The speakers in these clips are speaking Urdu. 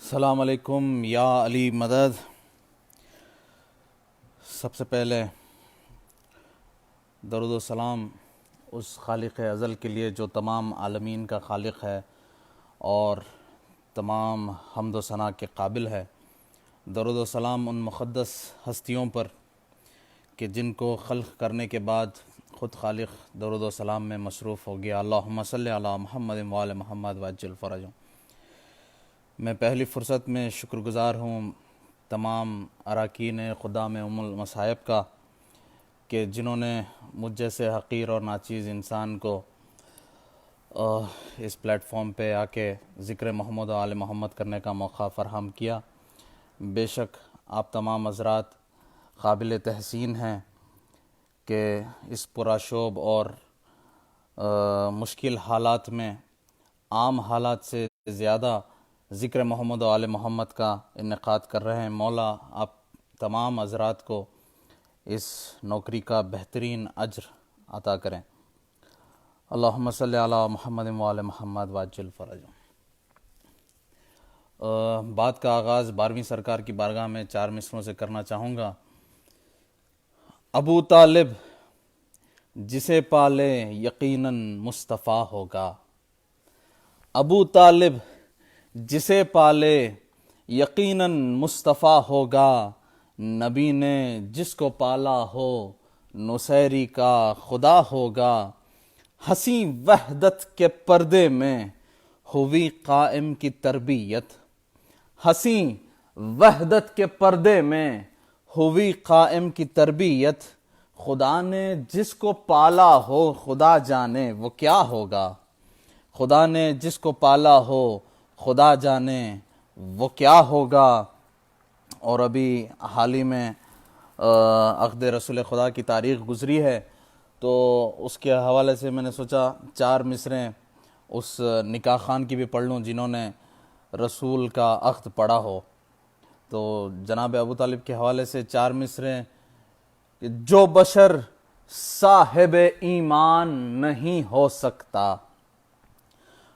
السلام علیکم یا علی مدد۔ سب سے پہلے درود و سلام اس خالق ازل کے لیے جو تمام عالمین کا خالق ہے اور تمام حمد و ثنا کے قابل ہے۔ درود و سلام ان مقدس ہستیوں پر کہ جن کو خلق کرنے کے بعد خود خالق درود و سلام میں مصروف ہو گیا۔ اللہم صلی علی محمد وآل محمد وعجل فرجہم۔ میں پہلی فرصت میں شکر گزار ہوں تمام اراکین خدام ام المصائب کا کہ جنہوں نے مجھ جیسے حقیر اور ناچیز انسان کو اس پلیٹ فارم پہ آ کے ذکر محمد و آل محمد کرنے کا موقع فراہم کیا۔ بے شک آپ تمام حضرات قابل تحسین ہیں کہ اس پراشوب اور مشکل حالات میں عام حالات سے زیادہ ذکر محمد و آل محمد کا انعقاد کر رہے ہیں۔ مولا آپ تمام حضرات کو اس نوکری کا بہترین اجر عطا کریں۔ اللہم صلی علی محمد وآل محمد وعجل فرجہم۔ بات کا آغاز 12ویں سرکار کی بارگاہ میں 4 مصروں سے کرنا چاہوں گا۔ ابو طالب جسے پالے یقیناً مصطفیٰ ہوگا۔ ابو طالب جسے پالے یقیناً مصطفیٰ ہوگا، نبی نے جس کو پالا ہو نصیری کا خدا ہوگا۔ حسیں وحدت کے پردے میں ہوئی قائم کی تربیت، حسیں وحدت کے پردے میں ہوئی قائم کی تربیت، خدا نے جس کو پالا ہو خدا جانے وہ کیا ہوگا۔ خدا نے جس کو پالا ہو خدا جانے وہ کیا ہوگا۔ اور ابھی حال ہی میں عقد رسول خدا کی تاریخ گزری ہے، تو اس کے حوالے سے میں نے سوچا 4 مصریں اس نکاح خان کی بھی پڑھ لوں جنہوں نے رسول کا عقد پڑھا ہو۔ تو جناب ابو طالب کے حوالے سے 4 مصریں کہ جو بشر صاحب ایمان نہیں ہو سکتا،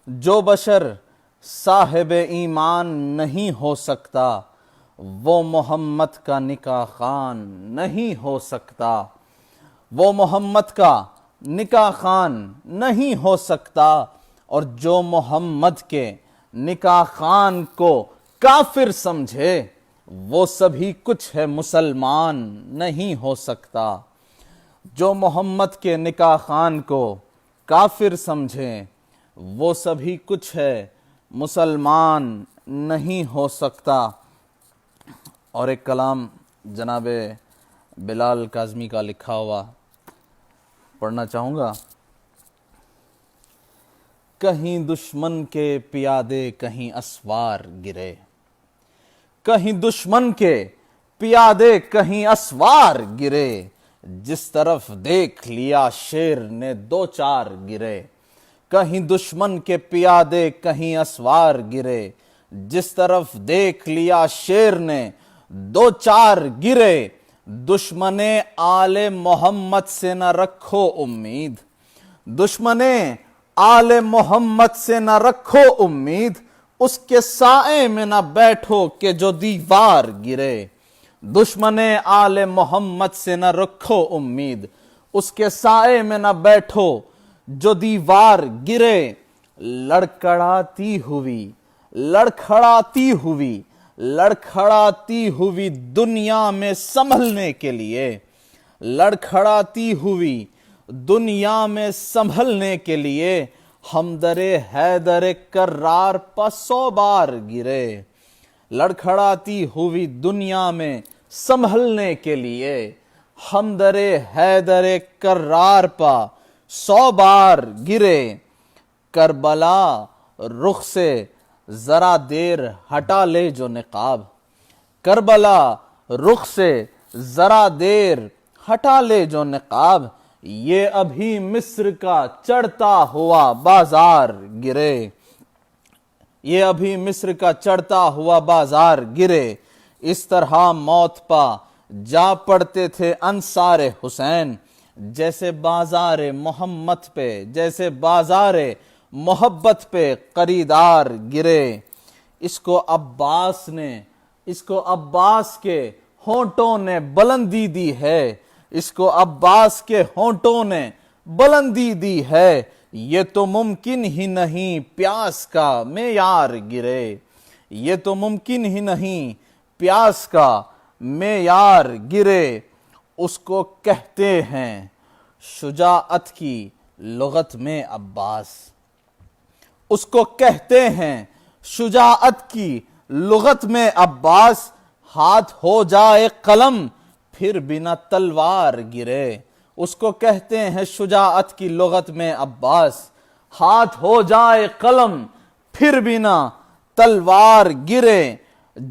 جو بشر صاحب ایمان نہیں ہو سکتا، وہ محمد کا نکاح خان نہیں ہو سکتا، وہ محمد کا نکاح خان نہیں ہو سکتا۔ اور جو محمد کے نکاح خان کو کافر سمجھے وہ سبھی کچھ ہے مسلمان نہیں ہو سکتا۔ جو محمد کے نکاح خان کو کافر سمجھے وہ سبھی کچھ ہے مسلمان نہیں ہو سکتا۔ اور ایک کلام جناب بلال کاظمی کا لکھا ہوا پڑھنا چاہوں گا۔ کہیں دشمن کے پیادے کہیں اسوار گرے، کہیں دشمن کے پیادے کہیں اسوار گرے، جس طرف دیکھ لیا شیر نے 2-4 گرے۔ کہیں دشمن کے پیادے کہیں اسوار گرے، جس طرف دیکھ لیا شیر نے 2-4 گرے۔ دشمن آل محمد سے نہ رکھو امید، دشمن آل محمد سے نہ رکھو امید، اس کے سائے میں نہ بیٹھو کہ جو دیوار گرے۔ دشمن آل محمد سے نہ رکھو امید، اس کے سائے میں نہ بیٹھو جو دیوار گرے۔ لڑکھڑاتی ہوئی لڑکھڑاتی ہوئی لڑکھڑاتی ہوئی دنیا میں سنبھلنے کے لیے، لڑکھڑاتی ہوئی دنیا میں سنبھلنے کے لیے، ہم در حیدر کرار پا 100 بار گرے۔ لڑکھڑاتی ہوئی دنیا میں سنبھلنے کے لیے، ہم در حیدر کرار پا 100 بار گرے۔ کربلا رخ سے ذرا دیر ہٹا لے جو نقاب، کربلا رخ سے ذرا دیر ہٹا لے جو نقاب، یہ ابھی مصر کا چڑھتا ہوا بازار گرے، یہ ابھی مصر کا چڑھتا ہوا بازار گرے۔ اس طرح موت پا جا پڑتے تھے انصار حسین، جیسے بازار محمد پہ، جیسے بازار محبت پہ خریدار گرے۔ اس کو عباس کے ہونٹوں نے بلندی دی ہے، اس کو عباس کے ہونٹوں نے بلندی دی ہے، یہ تو ممکن ہی نہیں پیاس کا معیار گرے، یہ تو ممکن ہی نہیں پیاس کا معیار گرے، اس کو کہتے ہیں شجاعت کی لغت میں عباس، اس کو کہتے ہیں شجاعت کی لغت میں عباس، ہاتھ ہو جائے قلم پھر بنا تلوار گرے، اس کو کہتے ہیں شجاعت کی لغت میں عباس، ہاتھ ہو جائے قلم پھر بنا تلوار گرے،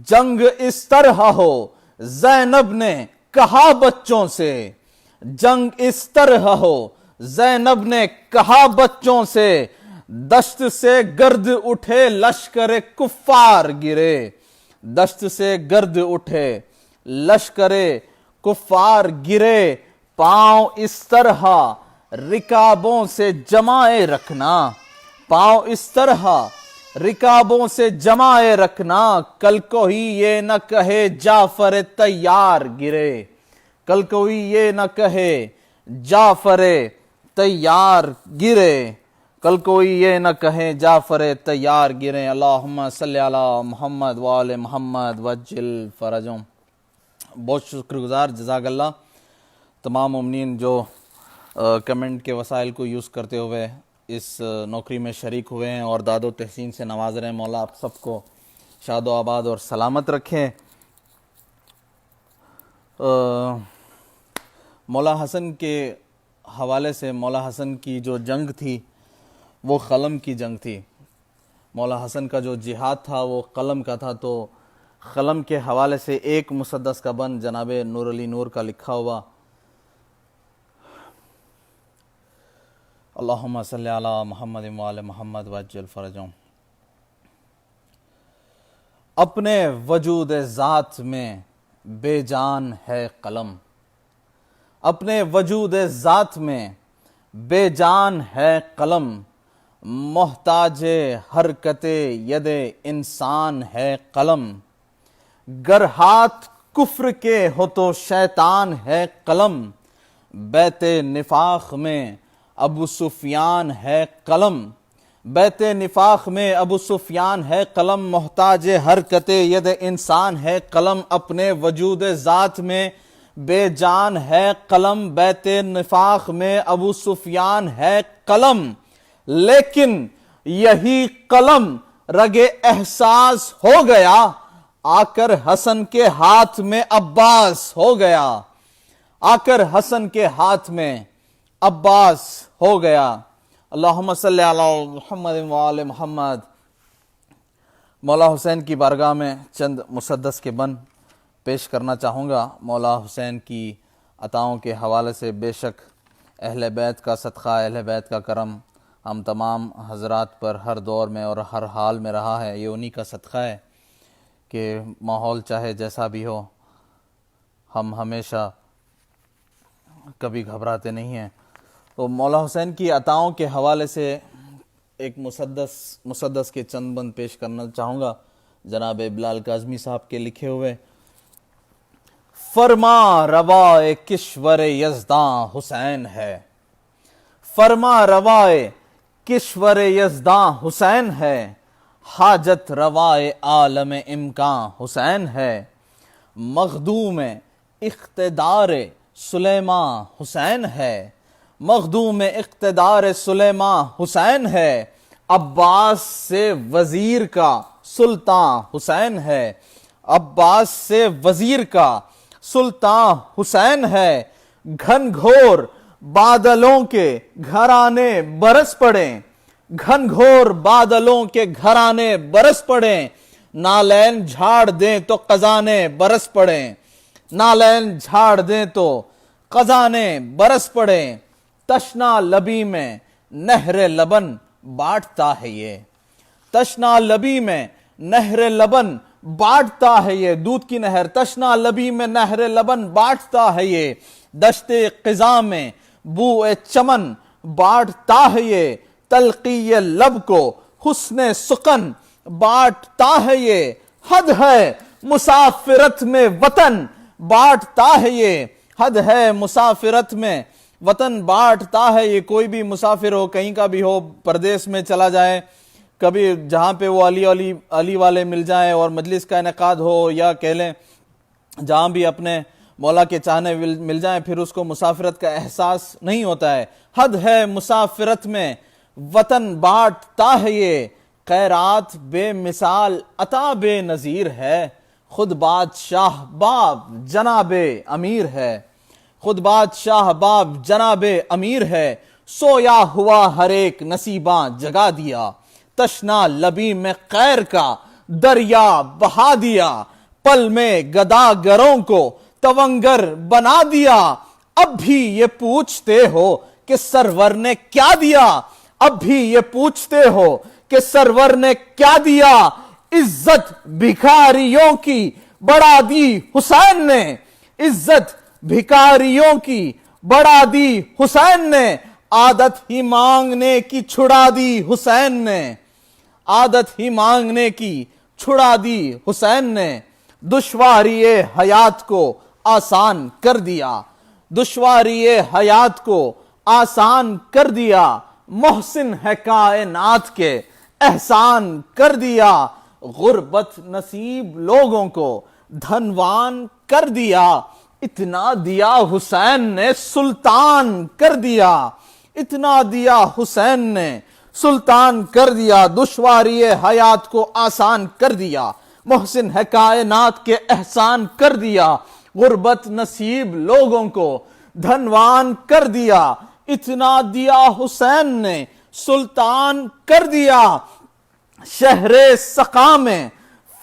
جنگ اس طرح ہو زینب نے کہا بچوں سے، جنگ اس طرح ہو زینب نے کہا بچوں سے، دشت سے گرد اٹھے لشکر کفار گرے، دشت سے گرد اٹھے لشکر کفار گرے، پاؤں اس طرح رکابوں سے جمائے رکھنا، پاؤں اس طرح رکابوں سے جمائے رکھنا، کل کوئی یہ نہ کہے جعفر تیار گرے، کل کوئی یہ نہ کہے جعفر تیار گرے، کل کوئی یہ نہ کہے جعفر تیار گرے۔ اللہم صلی علی محمد وآل محمد وجل فرجوں۔ بہت شکر گزار، جزاک اللہ تمام مومنین جو کمنٹ کے وسائل کو یوز کرتے ہوئے اس نوکری میں شریک ہوئے ہیں اور داد و تحسین سے نواز رہے ہیں۔ مولا آپ سب کو شاد و آباد اور سلامت رکھیں۔ مولا حسن کے حوالے سے، مولا حسن کی جو جنگ تھی وہ قلم کی جنگ تھی، مولا حسن کا جو جہاد تھا وہ قلم کا تھا، تو قلم کے حوالے سے ایک مسدس کا بند جناب نور علی نور کا لکھا ہوا، اللہم صلی علی محمد وآل محمد وعجل فرجوں۔ اپنے وجود ذات میں بے جان ہے قلم، اپنے وجود ذات میں بے جان ہے قلم، محتاج حرکت ید انسان ہے قلم، گر ہاتھ کفر کے ہو تو شیطان ہے قلم، بیت نفاق میں ابو سفیان ہے قلم، بیت نفاق میں ابو سفیان ہے قلم، محتاج حرکت ید انسان ہے قلم، اپنے وجود ذات میں بے جان ہے قلم، بیت نفاق میں ابو سفیان ہے قلم، لیکن یہی قلم رگ احساس ہو گیا، آ کر حسن کے ہاتھ میں عباس ہو گیا، آ کر حسن کے ہاتھ میں عباس ہو گیا۔ اللہم صلی علی محمد وآل محمد۔ مولا حسین کی بارگاہ میں چند مسدس کے بند پیش کرنا چاہوں گا۔ مولا حسین کی عطاؤں کے حوالے سے بے شک اہل بیت کا صدقہ، اہل بیت کا کرم ہم تمام حضرات پر ہر دور میں اور ہر حال میں رہا ہے، یہ انہی کا صدقہ ہے کہ ماحول چاہے جیسا بھی ہو ہم ہمیشہ کبھی گھبراتے نہیں ہیں۔ تو مولا حسین کی عطاؤں کے حوالے سے ایک مسدس کے چند بند پیش کرنا چاہوں گا، جناب بلال کاظمی صاحب کے لکھے ہوئے۔ فرما روائے کشور یزداں حسین ہے، فرما روائے کشور یزداں حسین ہے، حاجت روائے عالم امکان حسین ہے، مخدوم اقتدار سلیمان حسین ہے، مخدوم اقتدار سلیمان حسین ہے، عباس سے وزیر کا سلطان حسین ہے، عباس سے وزیر کا سلطان حسین ہے، گھن گھور بادلوں کے گھرانے برس پڑیں، گھن گھور بادلوں کے گھرانے برس پڑیں، نالین جھاڑ دیں تو خزانے برس پڑیں، نالین جھاڑ دیں تو خزانے برس پڑیں، تشنا لبی میں نہر لبن بانٹتا ہے یہ، تشنا لبی میں نہر لبن بانٹتا ہے یہ، دودھ کی نہر، تشنا لبی میں نہر لبن بانٹتا ہے یہ، دشت قضاء میں بو چمن بانٹتا ہے یہ، تلقی لب کو حسن سخن بانٹتا ہے یہ حد ہے مسافرت میں وطن، بانٹتا ہے یہ حد ہے مسافرت میں وطن، بانٹتا ہے یہ۔ کوئی بھی مسافر ہو، کہیں کا بھی ہو، پردیس میں چلا جائے، کبھی جہاں پہ وہ علی والے مل جائیں اور مجلس کا انعقاد ہو، یا کہہ لیں جہاں بھی اپنے مولا کے چاہنے مل جائیں، پھر اس کو مسافرت کا احساس نہیں ہوتا ہے۔ حد ہے مسافرت میں وطن، بانٹتا ہے یہ خیرات بے مثال عطا بے نظیر ہے، خود بادشاہ باب جناب امیر ہے، خود بادشاہ باب جناب امیر ہے۔ سویا ہوا ہر ایک نصیباں جگا دیا، تشنا لبی میں خیر کا دریا بہا دیا، پل میں گداگروں کو تونگر بنا دیا۔ اب بھی یہ پوچھتے ہو کہ سرور نے کیا دیا، اب بھی یہ پوچھتے ہو کہ سرور نے کیا دیا، عزت بھکاریوں کی بڑھا دی حسین نے، عزت بھکاریوں کی بڑھا دی حسین نے، عادت ہی مانگنے کی چھڑا دی حسین نے، عادت ہی مانگنے کی چھڑا دی حسین نے۔ دشواری حیات کو آسان کر دیا، دشواری حیات کو آسان کر دیا، محسن ہے کائنات کے احسان کر دیا، غربت نصیب لوگوں کو دھنوان کر دیا، اتنا دیا حسین نے سلطان کر دیا، اتنا دیا حسین نے سلطان کر دیا، دشواری حیات کو آسان کر دیا، محسن ہے کائنات کے احسان کر دیا، غربت نصیب لوگوں کو دھنوان کر دیا، اتنا دیا حسین نے سلطان کر دیا۔ شہر سقا میں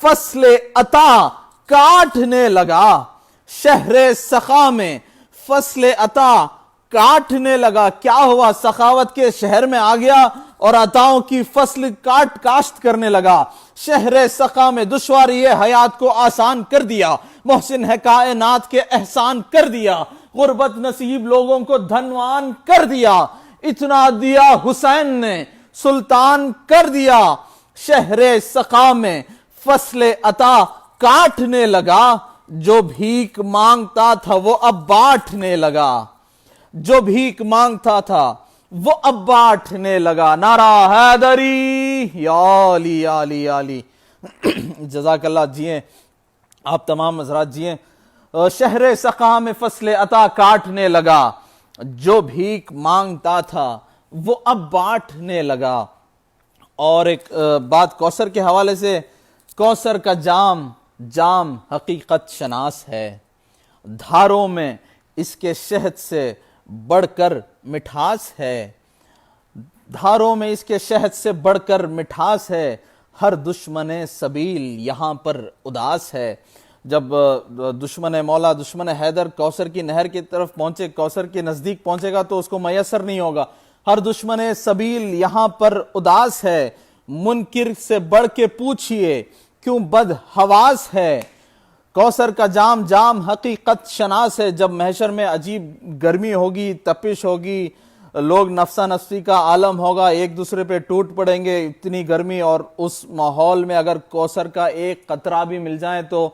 فصل عطا کاٹنے لگا، شہر سقا میں فصل عطا کاٹنے لگا۔ کیا ہوا؟ سخاوت کے شہر میں آ گیا اور عطاؤں کی فصل کاشت کرنے لگا۔ شہر سقا میں دشواری حیات کو آسان کر دیا، محسن ہے کائنات کے احسان کر دیا، غربت نصیب لوگوں کو دھنوان کر دیا، اتنا دیا حسین نے سلطان کر دیا۔ شہر سقا میں فصل عطا کاٹنے لگا، جو بھیک مانگتا تھا وہ اب بانٹنے لگا، جو بھیک مانگتا تھا وہ اب بانٹنے لگا۔ نعرہ حیدری یا علی یا علی یا علی۔ جزاک اللہ، جیئیں آپ تمام حضرات جیئیں۔ شہر سقا میں فصل عطا کاٹنے لگا، جو بھیک مانگتا تھا وہ اب بانٹنے لگا۔ اور ایک بات کوثر کے حوالے سے، کوثر کا جام جام حقیقت شناس ہے، دھاروں میں اس کے شہد سے بڑھ کر مٹھاس ہے، دھاروں میں اس کے شہد سے بڑھ کر مٹھاس ہے، ہر دشمن سبیل یہاں پر اداس ہے۔ جب دشمن مولا، دشمن حیدر کوثر کی نہر کی طرف پہنچے، کوثر کے نزدیک پہنچے گا تو اس کو میسر نہیں ہوگا۔ ہر دشمن سبیل یہاں پر اداس ہے، منکر سے بڑھ کے پوچھئے کیوں بد حواس ہے، کوثر کا جام جام حقیقت شناس ہے۔ جب محشر میں عجیب گرمی ہوگی، تپش ہوگی، لوگ نفسا نفسی کا عالم ہوگا، ایک دوسرے پہ ٹوٹ پڑیں گے، اتنی گرمی، اور اس ماحول میں اگر کوثر کا ایک قطرہ بھی مل جائے تو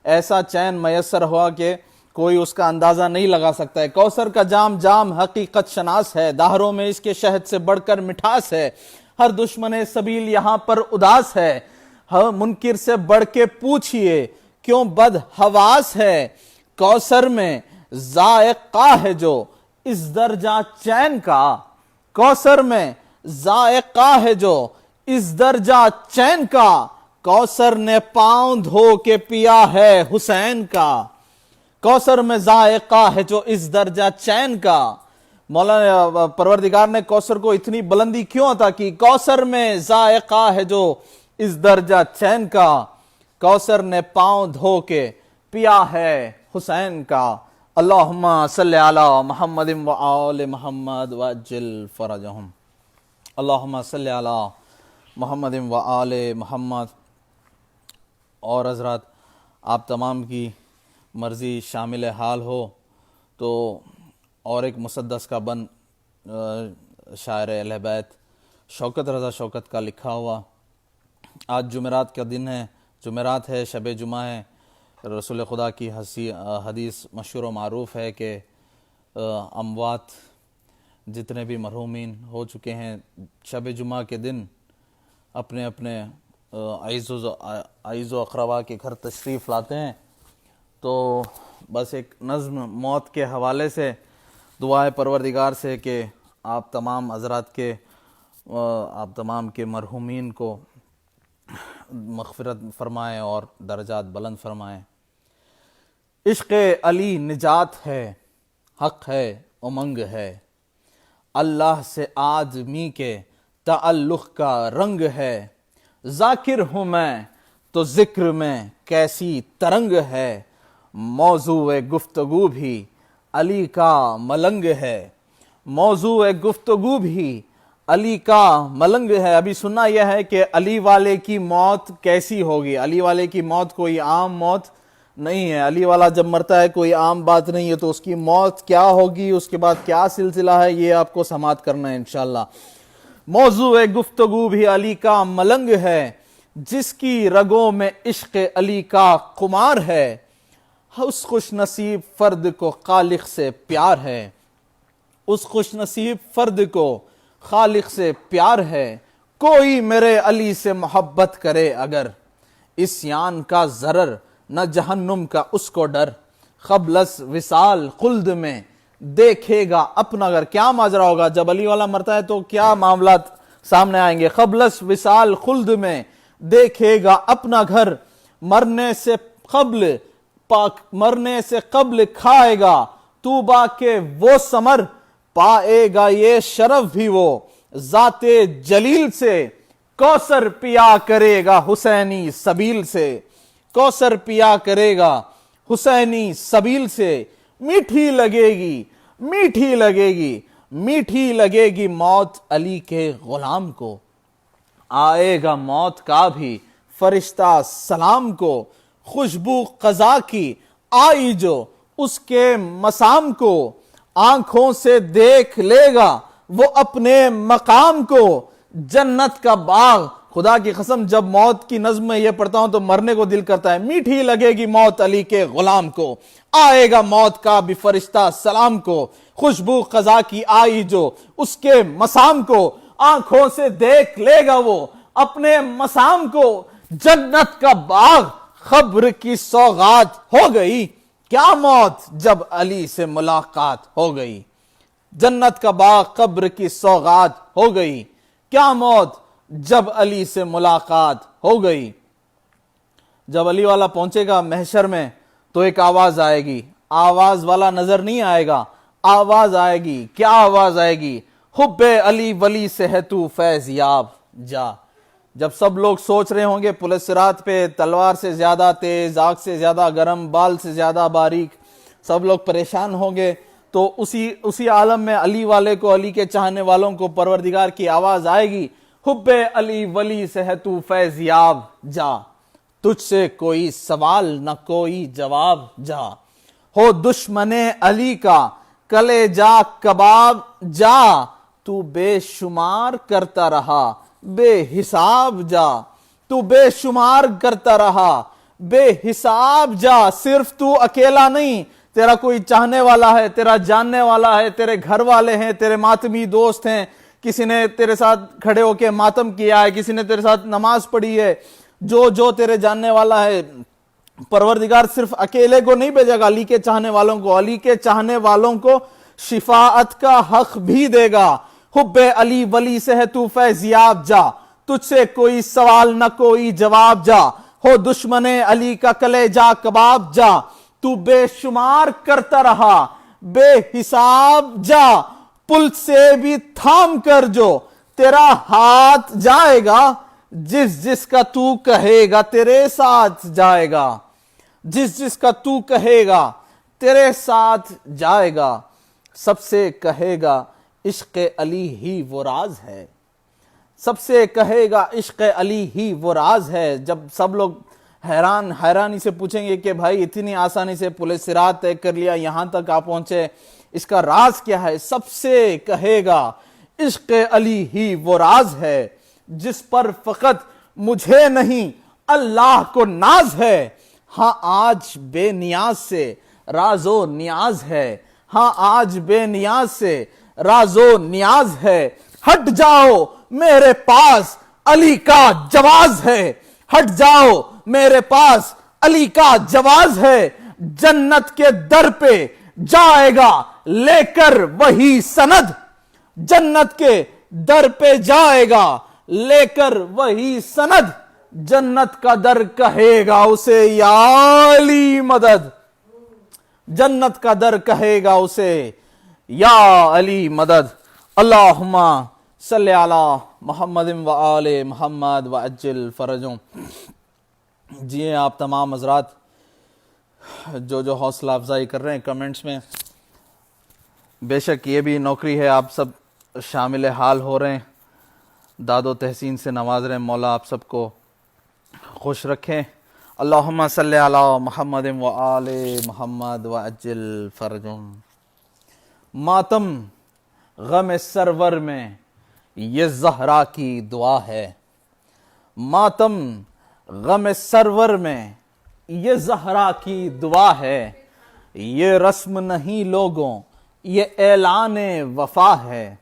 ایسا چین میسر ہوا کہ کوئی اس کا اندازہ نہیں لگا سکتا ہے۔ کوثر کا جام جام حقیقت شناس ہے، دہروں میں اس کے شہد سے بڑھ کر مٹھاس ہے، ہر دشمن سبیل یہاں پر اداس ہے، ہر منکر سے بڑھ کے پوچھئے کیوں بد حواس ہے، کوثر میں ذائقہ ہے جو اس درجہ چین کا، کوثر میں ذائقہ ہے جو اس درجہ چین کا، کوثر نے پاؤں دھو کے پیا ہے حسین کا، کوثر میں ذائقہ ہے جو اس درجہ چین کا۔ مولانا پروردگار نے کوثر کو اتنی بلندی کیوں عطا کی؟ کوثر میں ذائقہ ہے جو اس درجہ چین کا، کوثر نے پاؤں دھو کے پیا ہے حسین کا۔ اللہم صلی علی محمد و آل محمد وعجل فرجہم۔ اللہم صلی علی محمد و آل محمد۔ اور حضرات، آپ تمام کی مرضی شامل حال ہو تو اور ایک مسدس کا بند شاعر اہل بیت شوکت رضا شوکت کا لکھا ہوا آج جمعرات کا دن ہے، جمعرات ہے، شب جمعہ ہے۔ رسول خدا کی حدیث مشہور و معروف ہے کہ اموات جتنے بھی مرحومین ہو چکے ہیں شب جمعہ کے دن اپنے اپنے عزیز و اقربا کے گھر تشریف لاتے ہیں۔ تو بس ایک نظم موت کے حوالے سے دعائے پروردگار سے کہ آپ تمام حضرات کے آپ تمام کے مرحومین کو مغفرت فرمائیں اور درجات بلند فرمائیں۔ عشق علی نجات ہے، حق ہے، امنگ ہے، اللہ سے آدمی کے تعلق کا رنگ ہے۔ ذاکر ہوں میں تو ذکر میں کیسی ترنگ ہے، موضوع گفتگو بھی علی کا ملنگ ہے، موضوع گفتگو بھی علی کا ملنگ ہے۔ ابھی سننا یہ ہے کہ علی والے کی موت کیسی ہوگی۔ علی والے کی موت کوئی عام موت نہیں ہے، علی والا جب مرتا ہے کوئی عام بات نہیں ہے، تو اس کی موت کیا ہوگی، اس کے بعد کیا سلسلہ ہے، یہ آپ کو سماعت کرنا ہے انشاءاللہ۔ موضوع گفتگو بھی علی کا ملنگ ہے، جس کی رگوں میں عشق علی کا خمار ہے، اس خوش نصیب فرد کو خالق سے پیار ہے، اس خوش نصیب فرد کو خالق سے پیار ہے۔ کوئی میرے علی سے محبت کرے اگر، عصیان کا ضرر نہ جہنم کا اس کو ڈر، قبل از وصال خلد میں دیکھے گا اپنا گھر۔ کیا ماجرا ہوگا جب علی والا مرتا ہے تو کیا معاملات سامنے آئیں گے۔ قبل از وصال خلد میں دیکھے گا اپنا گھر، مرنے سے قبل کھائے گا طوبا کے وہ ثمر، پائے گا یہ شرف بھی وہ ذات جلیل سے، کوثر پیا کرے گا حسینی سبیل سے، کوثر پیا کرے گا حسینی سبیل سے۔ میٹھی لگے گی، میٹھی لگے گی، میٹھی لگے گی موت علی کے غلام کو، آئے گا موت کا بھی فرشتہ سلام کو، خوشبو قضا کی آئی جو اس کے مسام کو، آنکھوں سے دیکھ لے گا وہ اپنے مقام کو، جنت کا باغ۔ خدا کی قسم جب موت کی نظم میں یہ پڑھتا ہوں تو مرنے کو دل کرتا ہے۔ میٹھی لگے گی موت علی کے غلام کو، آئے گا موت کا بھی فرشتہ سلام کو، خوشبو قضا کی آئی جو اس کے مسام کو، آنکھوں سے دیکھ لے گا وہ اپنے مسام کو، جنت کا باغ خبر کی سوغات ہو گئی، کیا موت جب علی سے ملاقات ہو گئی، جنت کا باغ قبر کی سوغات ہو گئی، کیا موت جب علی سے ملاقات ہو گئی۔ جب علی والا پہنچے گا محشر میں تو ایک آواز آئے گی، آواز والا نظر نہیں آئے گا، آواز آئے گی۔ کیا آواز آئے گی؟ حب علی ولی سے ہے تو فیض یاب جا۔ جب سب لوگ سوچ رہے ہوں گے پل صراط پہ تلوار سے زیادہ تیز، آگ سے زیادہ گرم، بال سے زیادہ باریک، سب لوگ پریشان ہوں گے، تو اسی عالم میں علی والے کو، علی کے چاہنے والوں کو پروردگار کی آواز آئے گی، حب علی ولی سے ہے تو فیض یاب جا، تجھ سے کوئی سوال نہ کوئی جواب جا، ہو دشمن علی کا کلیجہ کباب جا، تو بے شمار کرتا رہا بے حساب جا، تو بے شمار کرتا رہا بے حساب جا۔ صرف تو اکیلا نہیں، تیرا کوئی چاہنے والا ہے، تیرا جاننے والا ہے، تیرے گھر والے ہیں، تیرے ماتمی دوست ہیں، کسی نے تیرے ساتھ کھڑے ہو کے ماتم کیا ہے، کسی نے تیرے ساتھ نماز پڑھی ہے، جو تیرے جاننے والا ہے۔ پروردگار صرف اکیلے کو نہیں بھیجے گا، علی کے چاہنے والوں کو، علی کے چاہنے والوں کو شفاعت کا حق بھی دے گا۔ حب علی ولی سے ہے تو فیض یاب جا، تجھ سے کوئی سوال نہ کوئی جواب جا، ہو دشمن علی کا کلیجہ کباب جا، تو بے شمار کرتا رہا بے حساب جا، پل سے بھی تھام کر جو تیرا ہاتھ جائے گا، جس کا تو کہے گا تیرے ساتھ جائے گا، جس کا تو کہے گا تیرے ساتھ جائے گا، سب سے کہے گا عشق علی ہی وہ راز ہے، سب سے کہے گا عشق علی ہی وہ راز ہے۔ جب سب لوگ حیرانی سے پوچھیں گے کہ بھائی اتنی آسانی سے پل صراط طے کر لیا، یہاں تک آپ پہنچے، اس کا راز کیا ہے؟ سب سے کہے گا عشق علی ہی وہ راز ہے، جس پر فقط مجھے نہیں اللہ کو ناز ہے، ہاں آج بے نیاز سے راز و نیاز ہے، ہاں آج بے نیاز سے راز و نیاز ہے، ہٹ جاؤ میرے پاس علی کا جواز ہے، ہٹ جاؤ میرے پاس علی کا جواز ہے، جنت کے در پہ جائے گا لے کر وہی سند، جنت کے در پہ جائے گا لے کر وہی سند، جنت کا در کہے گا اسے یا علی مدد، جنت کا در کہے گا اسے یا علی مدد۔ اللہم صلی علی محمد و آل محمد وعجل فرجوں۔ جی آپ تمام حضرات جو حوصلہ افزائی کر رہے ہیں کمنٹس میں، بے شک یہ بھی نوکری ہے، آپ سب شامل حال ہو رہے ہیں، داد و تحسین سے نواز رہے ہیں، مولا آپ سب کو خوش رکھیں۔ اللہم صلی علی محمد و آل محمد وعجل فرجوں۔ ماتم غم سرور میں یہ زہرا کی دعا ہے، ماتم غم سرور میں یہ زہرا کی دعا ہے، یہ رسم نہیں لوگوں یہ اعلان وفا ہے،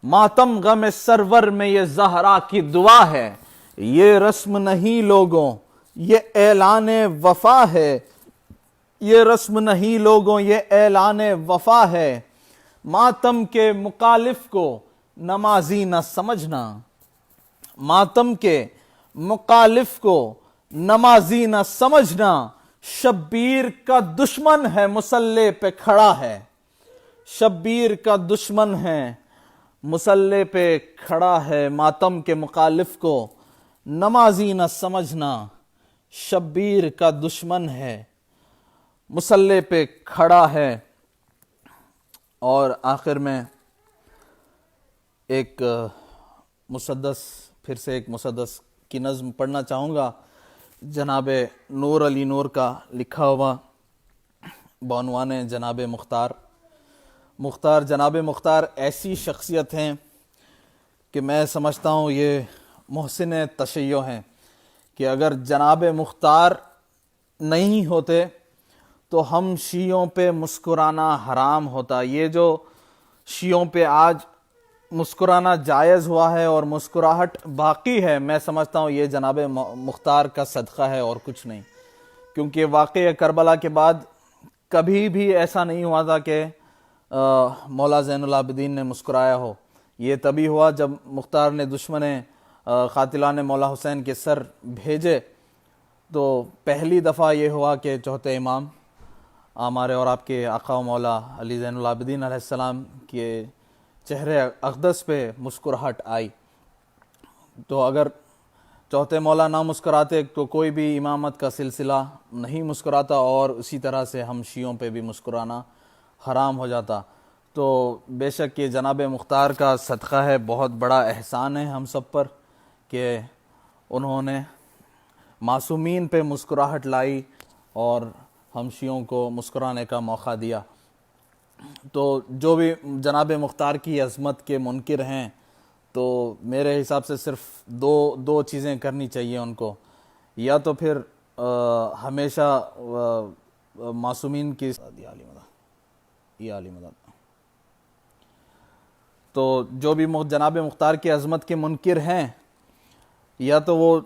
ماتم غم سرور میں یہ زہرا کی دعا ہے، یہ رسم نہیں لوگوں یہ اعلان وفا ہے، یہ رسم نہیں لوگوں یہ اعلان وفا ہے، ماتم کے مخالف کو نمازی نہ سمجھنا، ماتم کے مخالف کو نمازی نہ سمجھنا، شبیر کا دشمن ہے مصلی پہ کھڑا ہے، شبیر کا دشمن ہے مصلی پہ کھڑا ہے، ماتم کے مخالف کو نمازی نہ سمجھنا، شبیر کا دشمن ہے مصلی پہ کھڑا ہے۔ اور آخر میں ایک مسدس، پھر سے ایک مسدس کی نظم پڑھنا چاہوں گا، جناب نور علی نور کا لکھا ہوا، بعنوان جناب مختار۔ جناب مختار ایسی شخصیت ہیں کہ میں سمجھتا ہوں یہ محسن تشیع ہیں، کہ اگر جناب مختار نہیں ہوتے تو ہم شیعوں پہ مسکرانا حرام ہوتا۔ یہ جو شیعوں پہ آج مسکرانا جائز ہوا ہے اور مسکراہٹ باقی ہے، میں سمجھتا ہوں یہ جناب مختار کا صدقہ ہے اور کچھ نہیں، کیونکہ واقعہ کربلا کے بعد کبھی بھی ایسا نہیں ہوا تھا کہ مولا زین العابدین نے مسکرایا ہو۔ یہ تبھی ہوا جب مختار نے دشمن قاتلان مولا حسین کے سر بھیجے، تو پہلی دفعہ یہ ہوا کہ چوتھے امام ہمارے اور آپ کے آقا و مولا علی زین العابدین علیہ السلام کے چہرے اقدس پہ مسکراہٹ آئی۔ تو اگر چوتھے مولا نہ مسکراتے تو کوئی بھی امامت کا سلسلہ نہیں مسکراتا، اور اسی طرح سے ہم شیعوں پہ بھی مسکرانا حرام ہو جاتا۔ تو بے شک یہ جناب مختار کا صدقہ ہے، بہت بڑا احسان ہے ہم سب پر کہ انہوں نے معصومین پہ مسکراہٹ لائی اور ہم شیعوں کو مسکرانے کا موقع دیا۔ تو جو بھی جناب مختار کی عظمت کے منکر ہیں، تو میرے حساب سے صرف دو چیزیں کرنی چاہیے ان کو، یا تو پھر ہمیشہ معصومین کی یہ عالی مدد، تو جو بھی جناب مختار کی عظمت کے منکر ہیں، یا تو وہ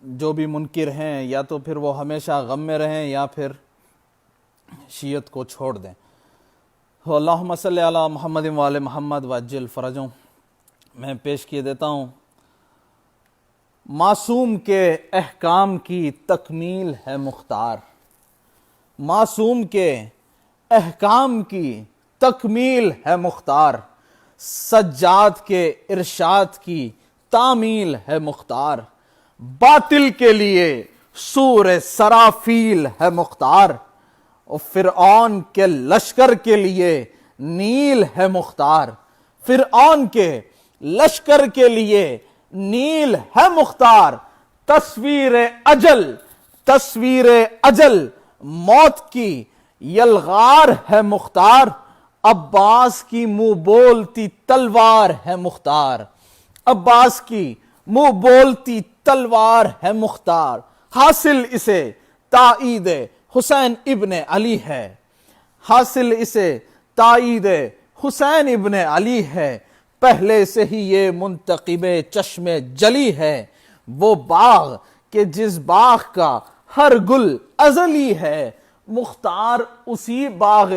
جو بھی منکر ہیں، یا تو پھر وہ ہمیشہ غم میں رہیں یا پھر شیعت کو چھوڑ دیں۔ اللہم صلی علی محمد و آل محمد وعجل فرجوں۔ میں پیش کیے دیتا ہوں، معصوم کے احکام کی تکمیل ہے مختار، معصوم کے احکام کی تکمیل ہے مختار، سجاد کے ارشاد کی تعمیل ہے مختار، باطل کے لیے سور سرافیل ہے مختار، اور فرعون کے لشکر کے لیے نیل ہے مختار، فرعون کے لشکر کے لیے نیل ہے مختار، تصویر اجل موت کی یلغار ہے مختار، عباس کی منہ بولتی تلوار ہے مختار، عباس کی منہ بولتی تلوار ہے مختار، حاصل اسے تائید حسین ابن علی ہے، حاصل اسے تائید حسین ابن علی ہے، پہلے سے ہی یہ منتقب چشم جلی ہے، وہ باغ کہ جس باغ کا ہر گل ازلی ہے، مختار اسی باغ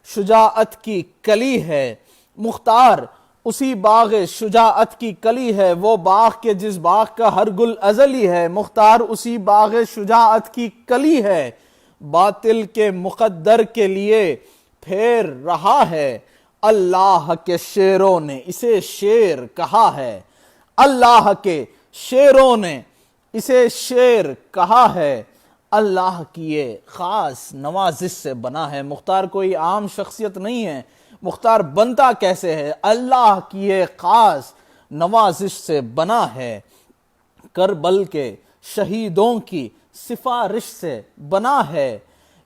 شجاعت کی کلی ہے، مختار اسی باغ شجاعت کی کلی ہے، وہ باغ کے جس باغ کا ہر گل ازلی ہے، مختار اسی باغ شجاعت کی کلی ہے، باطل کے مقدر کے لیے پھیر رہا ہے، اللہ کے شیروں نے اسے شیر کہا ہے، اللہ کے شیروں نے اسے شیر کہا ہے، اللہ کی یہ خاص نوازش سے بنا ہے۔ مختار کوئی عام شخصیت نہیں ہے، مختار بنتا کیسے ہے؟ اللہ کی یہ خاص نوازش سے بنا ہے، کربل کے شہیدوں کی سفارش سے بنا ہے،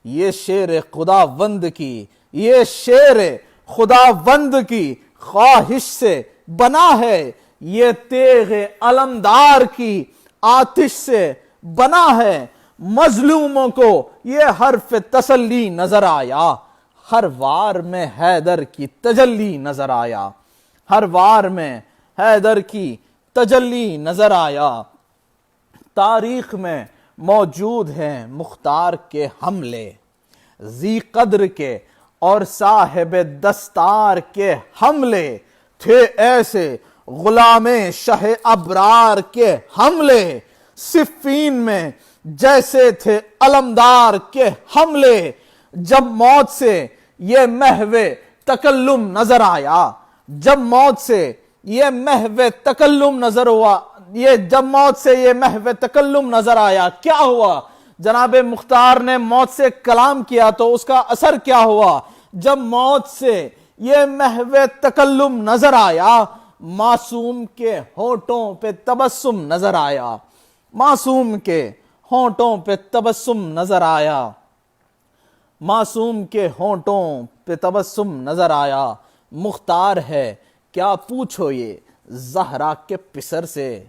یہ شیر خداوند کی، یہ شیر خداوند کی خواہش سے بنا ہے، یہ تیغ علمدار کی آتش سے بنا ہے، مظلوموں کو یہ حرف تسلی نظر آیا، ہر وار میں حیدر کی تجلی نظر آیا، ہر وار میں حیدر کی تجلی نظر آیا، تاریخ میں موجود ہیں مختار کے حملے، ذی قدر کے اور صاحب دستار کے حملے تھے ایسے، غلام شہ ابرار کے حملے صفین میں جیسے تھے علمدار کے حملے، جب موت سے یہ محو تکلم نظر آیا، جب موت سے یہ محو تکلم نظر ہوا، جب موت سے یہ محو تکلم نظر آیا، کیا ہوا؟ جناب مختار نے موت سے کلام کیا تو اس کا اثر کیا ہوا؟ جب موت سے یہ محو تکلم نظر آیا، معصوم کے ہونٹوں پہ تبسم نظر آیا، معصوم کے ہونٹوں پہ تبسم نظر آیا، معصوم کے ہونٹوں پہ تبسم نظر آیا، مختار ہے کیا پوچھو یہ زہرا کے پسر سے،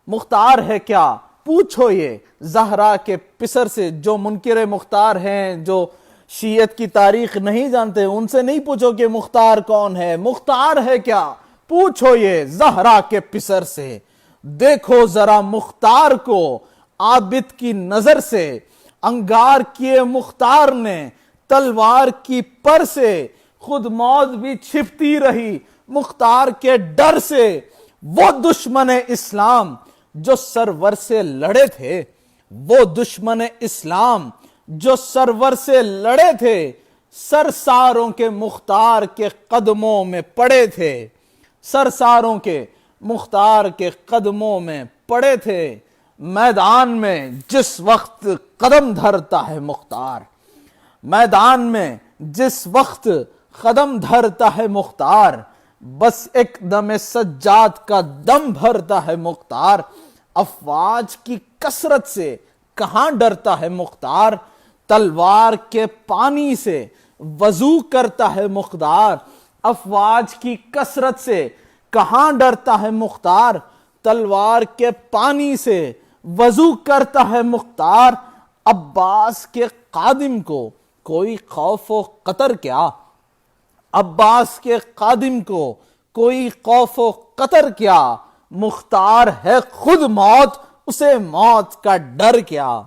مختار ہے کیا پوچھو یہ زہرا کے پسر سے، جو منکر مختار ہیں، جو شیعت کی تاریخ نہیں جانتے، ان سے نہیں پوچھو کہ مختار کون ہے، مختار ہے کیا پوچھو یہ زہرا کے پسر سے، دیکھو ذرا مختار کو عابد کی نظر سے، انگار کیے مختار نے تلوار کی پر سے، خود موت بھی چھپتی رہی مختار کے ڈر سے، وہ دشمن اسلام جو سرور سے لڑے تھے، وہ دشمن اسلام جو سرور سے لڑے تھے، سرساروں کے مختار کے قدموں میں پڑے تھے، سرساروں کے مختار کے قدموں میں پڑے تھے، میدان میں جس وقت قدم دھرتا ہے مختار، میدان میں جس وقت قدم دھرتا ہے مختار، بس ایک دم سجاد کا دم بھرتا ہے مختار، افواج کی کثرت سے کہاں ڈرتا ہے مختار، تلوار کے پانی سے وضو کرتا ہے مختار، افواج کی کثرت سے کہاں ڈرتا ہے مختار، تلوار کے پانی سے وضو کرتا ہے مختار، عباس کے قادم کو کوئی خوف و قطر کیا، عباس کے قادم کو کوئی خوف و قطر کیا، مختار ہے خود موت، اسے موت کا ڈر کیا،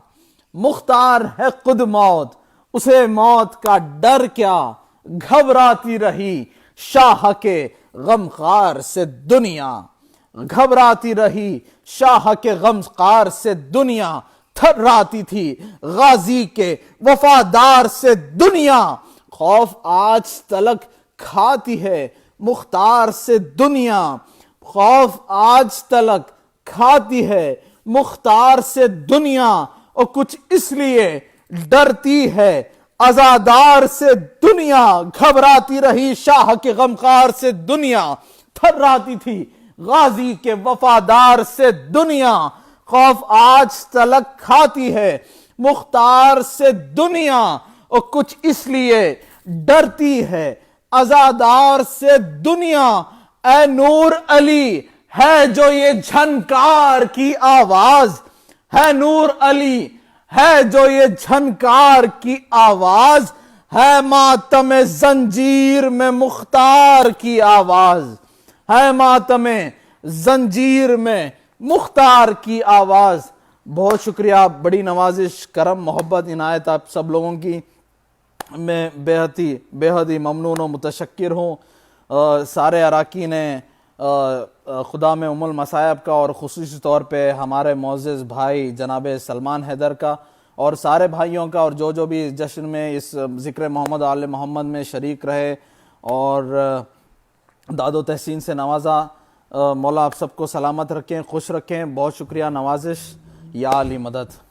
مختار ہے خود موت، اسے موت کا ڈر کیا، گھبراتی رہی شاہ کے غمخوار سے دنیا، گھبراتی رہی شاہ کے غمخوار سے دنیا، تھراتی تھی غازی کے وفادار سے دنیا، خوف آج تلک کھاتی ہے مختار سے دنیا، خوف آج تلک کھاتی ہے مختار سے دنیا، اور کچھ اس لیے ڈرتی ہے عزادار سے دنیا، گھبراتی رہی شاہ کے غمخوار سے دنیا، تھراتی تھی غازی کے وفادار سے دنیا، خوف آج تلک کھاتی ہے مختار سے دنیا، اور کچھ اس لیے ڈرتی ہے عزادار سے دنیا، اے نور علی ہے جو یہ جھنکار کی آواز، ہے نور علی ہے جو یہ جھنکار کی آواز، ہے ماتم زنجیر میں مختار کی آواز، ہے ماتم زنجیر میں مختار کی آواز۔ بہت شکریہ، بڑی نوازش، کرم، محبت، عنایت آپ سب لوگوں کی، میں بے حد ہی ممنون و متشکر ہوں۔ سارے اراکین خدا میں ام المصائب کا، اور خصوصی طور پہ ہمارے معزز بھائی جناب سلمان حیدر کا، اور سارے بھائیوں کا، اور جو بھی اس جشن میں، اس ذکر محمد آل محمد میں شریک رہے اور داد و تحسین سے نوازا۔ مولا آپ سب کو سلامت رکھیں، خوش رکھیں۔ بہت شکریہ، نوازش۔ یا علی مدد۔